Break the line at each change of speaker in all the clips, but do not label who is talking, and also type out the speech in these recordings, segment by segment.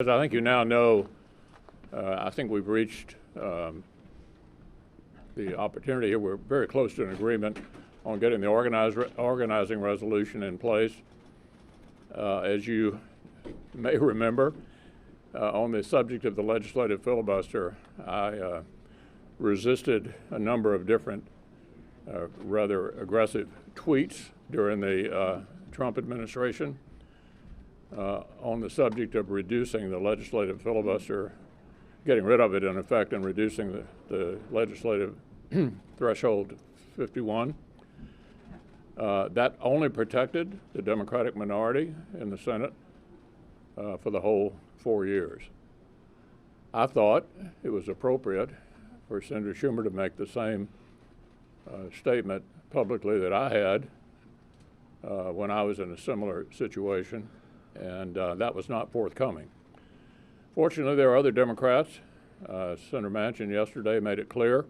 As I think you now know, I think we've reached the opportunity here. We're very close to an agreement on getting the organizing resolution in place. As you may remember, on the subject of the legislative filibuster, I resisted a number of different rather aggressive tweets during the Trump administration on the subject of reducing the legislative filibuster, getting rid of it in effect, and reducing the legislative threshold to 51. That only protected the Democratic minority in the Senate for the whole 4 years. I thought it was appropriate for Senator Schumer to make the same statement publicly that I had when I was in a similar situation, and that was not forthcoming. Fortunately, there are other Democrats. Senator Manchin yesterday made it clear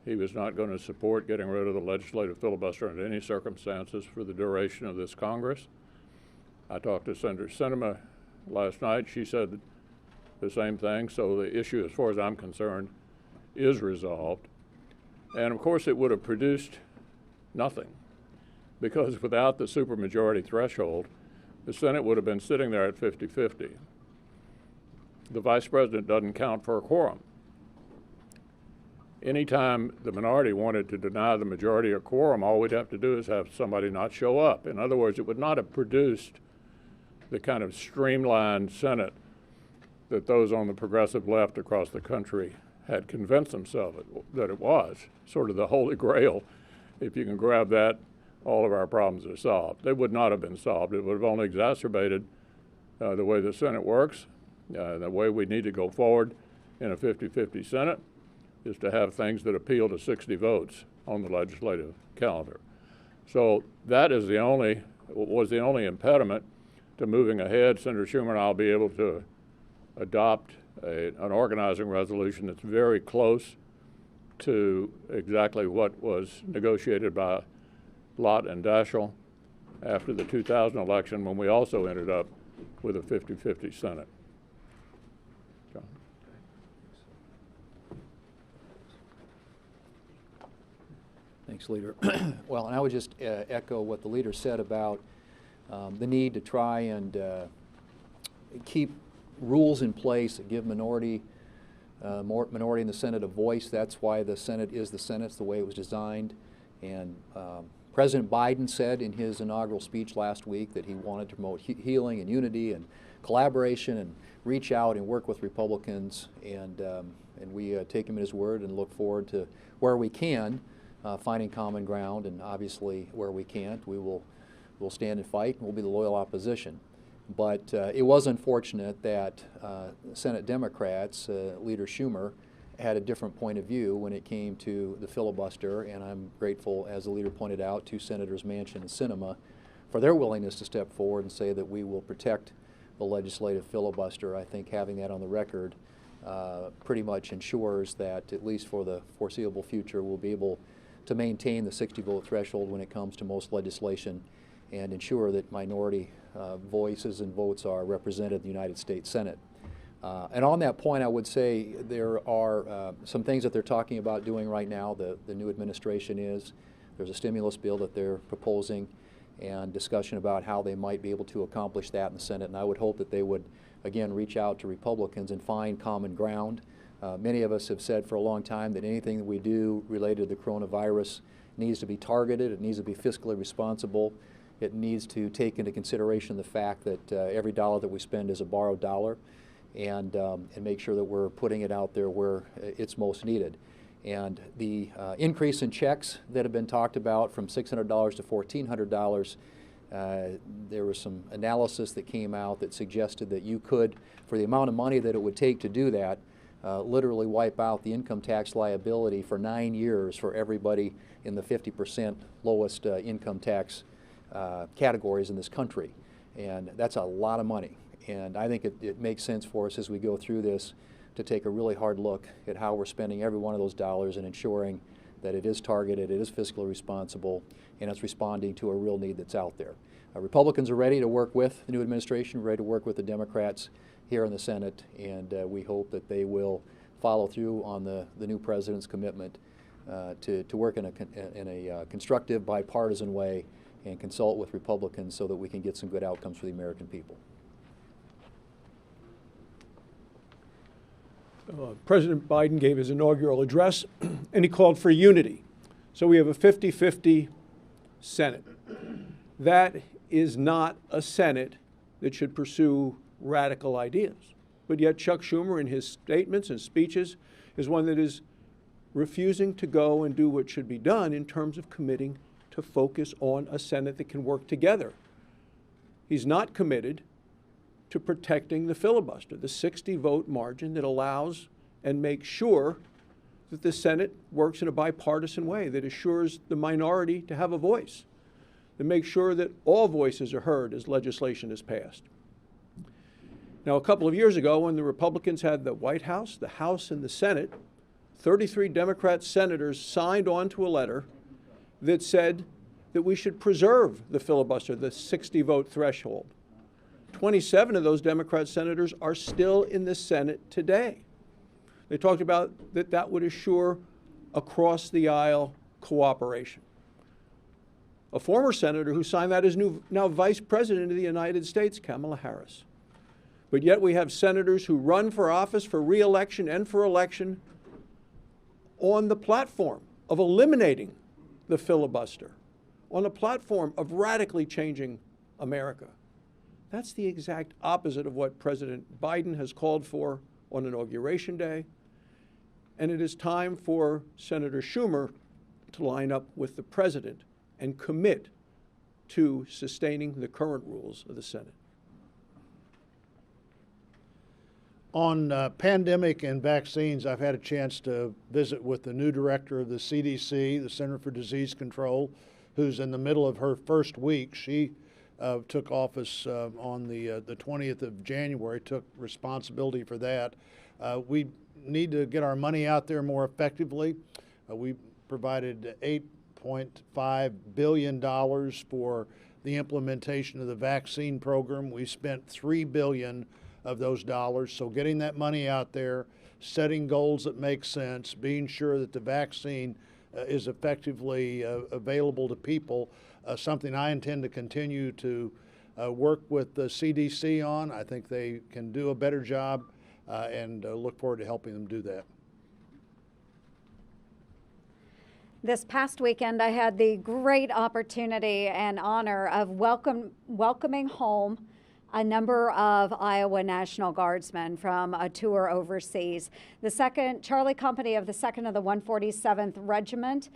he was not going to support getting rid of the legislative filibuster under any circumstances for the duration of this Congress. I talked to Senator Sinema last night. She said the same thing. So the issue, as far as I'm concerned, is resolved. And of course, it would have produced nothing, because without the supermajority threshold, the Senate would have been sitting there at 50-50. The Vice President doesn't count for a quorum. Anytime the minority wanted to deny the majority a quorum, all we'd have to do is have somebody not show up. In other words, it would not have produced the kind of streamlined Senate that those on the progressive left across the country had convinced themselves that it was, sort of the holy grail. If you can grab that, all of our problems are solved. They would not have been solved. It would have only exacerbated the way the Senate works. The way we need to go forward in a 50-50 Senate is to have things that appeal to 60 votes on the legislative calendar. So that is was the only impediment to moving ahead. Senator Schumer and I will be able to adopt an organizing resolution that's very close to exactly what was negotiated by Lott and Daschle after the 2000 election, when we also ended up with a 50-50 Senate. John.
Thanks, Leader. Well, and I would just echo what the Leader said about the need to try and keep rules in place that give minority in the Senate a voice. That's why the Senate is the Senate. It's the way it was designed. And President Biden said in his inaugural speech last week that he wanted to promote healing and unity and collaboration and reach out and work with Republicans. And we take him at his word and look forward to where we can finding common ground. And obviously, where we can't, we'll stand and fight, and we'll be the loyal opposition. But it was unfortunate that Senate Democrats, Leader Schumer, had a different point of view when it came to the filibuster, and I'm grateful, as the Leader pointed out, to Senators Manchin and Sinema for their willingness to step forward and say that we will protect the legislative filibuster. I think having that on the record pretty much ensures that, at least for the foreseeable future, we'll be able to maintain the 60-vote threshold when it comes to most legislation and ensure that minority voices and votes are represented in the United States Senate. And on that point, I would say there are some things that they're talking about doing right now. The new administration there's a stimulus bill that they're proposing and discussion about how they might be able to accomplish that in the Senate. And I would hope that they would, again, reach out to Republicans and find common ground. Many of us have said for a long time that anything that we do related to the coronavirus needs to be targeted. It needs to be fiscally responsible. It needs to take into consideration the fact that every dollar that we spend is a borrowed dollar. And make sure that we're putting it out there where it's most needed. And the increase in checks that have been talked about from $600 to $1,400, there was some analysis that came out that suggested that you could, for the amount of money that it would take to do that, literally wipe out the income tax liability for 9 years for everybody in the 50% lowest income tax categories in this country. And that's a lot of money. And I think it makes sense for us as we go through this to take a really hard look at how we're spending every one of those dollars and ensuring that it is targeted, it is fiscally responsible, and it's responding to a real need that's out there. Republicans are ready to work with the new administration, ready to work with the Democrats, here in the Senate, and we hope that they will follow through on the new president's commitment to work in a constructive, bipartisan way and consult with Republicans so that we can get some good outcomes for the American people.
President Biden gave his inaugural address, and he called for unity. So we have a 50-50 Senate. That is not a Senate that should pursue radical ideas. But yet Chuck Schumer, in his statements and speeches, is one that is refusing to go and do what should be done in terms of committing to focus on a Senate that can work together. He's not committed to protecting the filibuster, the 60-vote margin that allows and makes sure that the Senate works in a bipartisan way, that assures the minority to have a voice, that makes sure that all voices are heard as legislation is passed. Now, a couple of years ago, when the Republicans had the White House, the House, and the Senate, 33 Democrat senators signed on to a letter that said that we should preserve the filibuster, the 60-vote threshold. 27 of those Democrat senators are still in the Senate today. They talked about that would assure across-the-aisle cooperation. A former senator who signed that is now Vice President of the United States, Kamala Harris. But yet we have senators who run for office, for re-election and for election, on the platform of eliminating the filibuster, on a platform of radically changing America. That's the exact opposite of what President Biden has called for on Inauguration Day. And it is time for Senator Schumer to line up with the president and commit to sustaining the current rules of the Senate.
On pandemic and vaccines, I've had a chance to visit with the new director of the CDC, the Center for Disease Control, who's in the middle of her first week. She took office on the 20th of January, took responsibility for that. We need to get our money out there more effectively. We provided $8.5 billion for the implementation of the vaccine program. We spent $3 billion of those dollars. So getting that money out there, setting goals that make sense, being sure that the vaccine is effectively available to people, something I intend to continue to work with the CDC on. I think they can do a better job and look forward to helping them do that.
This past weekend, I had the great opportunity and honor of welcoming home a number of Iowa National Guardsmen from a tour overseas. The Charlie Company of the 2nd of the 147th Regiment,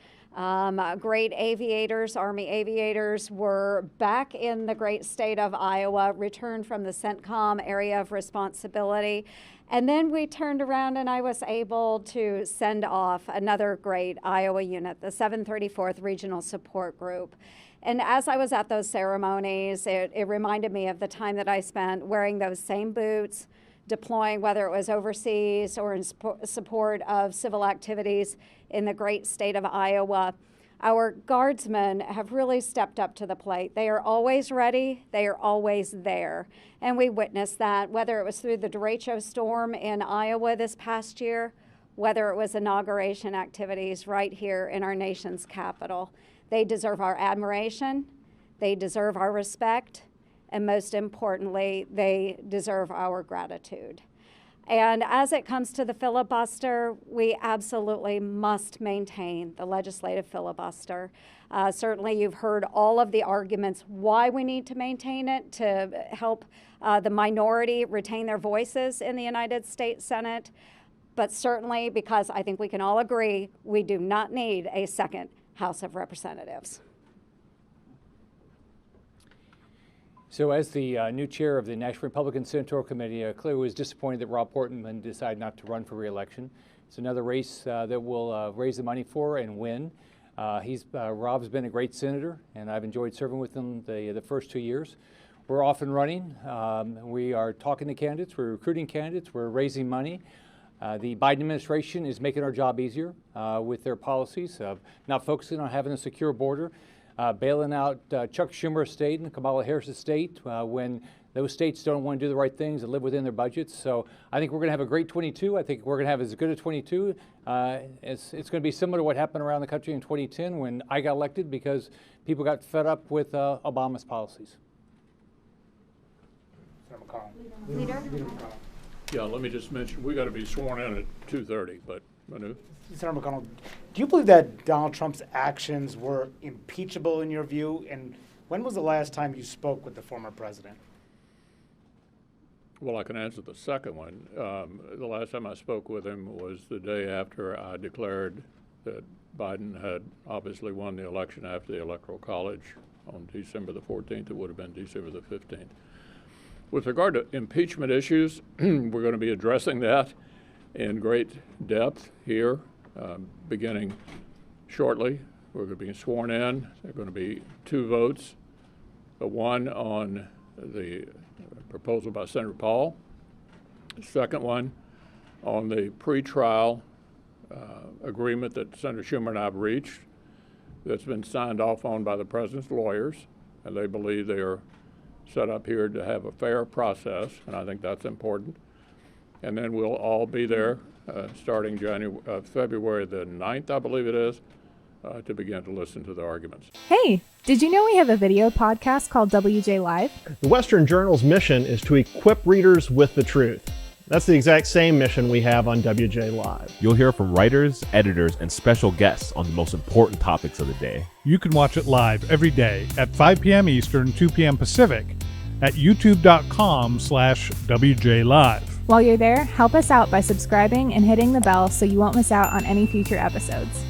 great aviators, Army aviators, were back in the great state of Iowa, returned from the CENTCOM area of responsibility. And then we turned around and I was able to send off another great Iowa unit, the 734th Regional Support Group. And as I was at those ceremonies, it reminded me of the time that I spent wearing those same boots, deploying, whether it was overseas or in support of civil activities in the great state of Iowa. Our guardsmen have really stepped up to the plate. They are always ready. They are always there. And we witnessed that, whether it was through the derecho storm in Iowa this past year, whether it was inauguration activities right here in our nation's capital. They deserve our admiration, they deserve our respect, and most importantly, they deserve our gratitude. And as it comes to the filibuster, we absolutely must maintain the legislative filibuster. Certainly you've heard all of the arguments why we need to maintain it to help the minority retain their voices in the United States Senate. But certainly, because I think we can all agree, we do not need a second House of Representatives.
So as the new chair of the National Republican Senatorial Committee, clearly was disappointed that Rob Portman decided not to run for re-election. It's another race that we'll raise the money for and win. Rob's been a great senator, and I've enjoyed serving with him the first 2 years. We're off and running. We are talking to candidates. We're recruiting candidates. We're raising money. The Biden administration is making our job easier with their policies, not focusing on having a secure border, bailing out Chuck Schumer's state and Kamala Harris's state when those states don't want to do the right things and live within their budgets. So I think we're going to have a great 22. I think we're going to have as good a 22. It's going to be similar to what happened around the country in 2010 when I got elected because people got fed up with Obama's policies.
Senator McConnell.
Leader?
Leader McConnell.
Yeah, let me just mention, we got to be sworn in at 2:30, but Manu?
Senator McConnell, do you believe that Donald Trump's actions were impeachable in your view? And when was the last time you spoke with the former president?
Well, I can answer the second one. The last time I spoke with him was the day after I declared that Biden had obviously won the election after the Electoral College on December the 14th. It would have been December the 15th. With regard to impeachment issues, we're going to be addressing that in great depth here, beginning shortly. We're going to be sworn in. There are going to be 2 votes, one on the proposal by Senator Paul, the second one on the pretrial agreement that Senator Schumer and I have reached that's been signed off on by the president's lawyers, and they believe they are set up here to have a fair process, and I think that's important. And then we'll all be there starting February the 9th, I believe it is, to begin to listen to the arguments.
Hey, did you know we have a video podcast called WJ Live?
The Western Journal's mission is to equip readers with the truth. That's the exact same mission we have on WJ Live.
You'll hear from writers, editors, and special guests on the most important topics of the day.
You can watch it live every day at 5 p.m. Eastern, 2 p.m. Pacific at youtube.com/WJ Live.
While you're there, help us out by subscribing and hitting the bell so you won't miss out on any future episodes.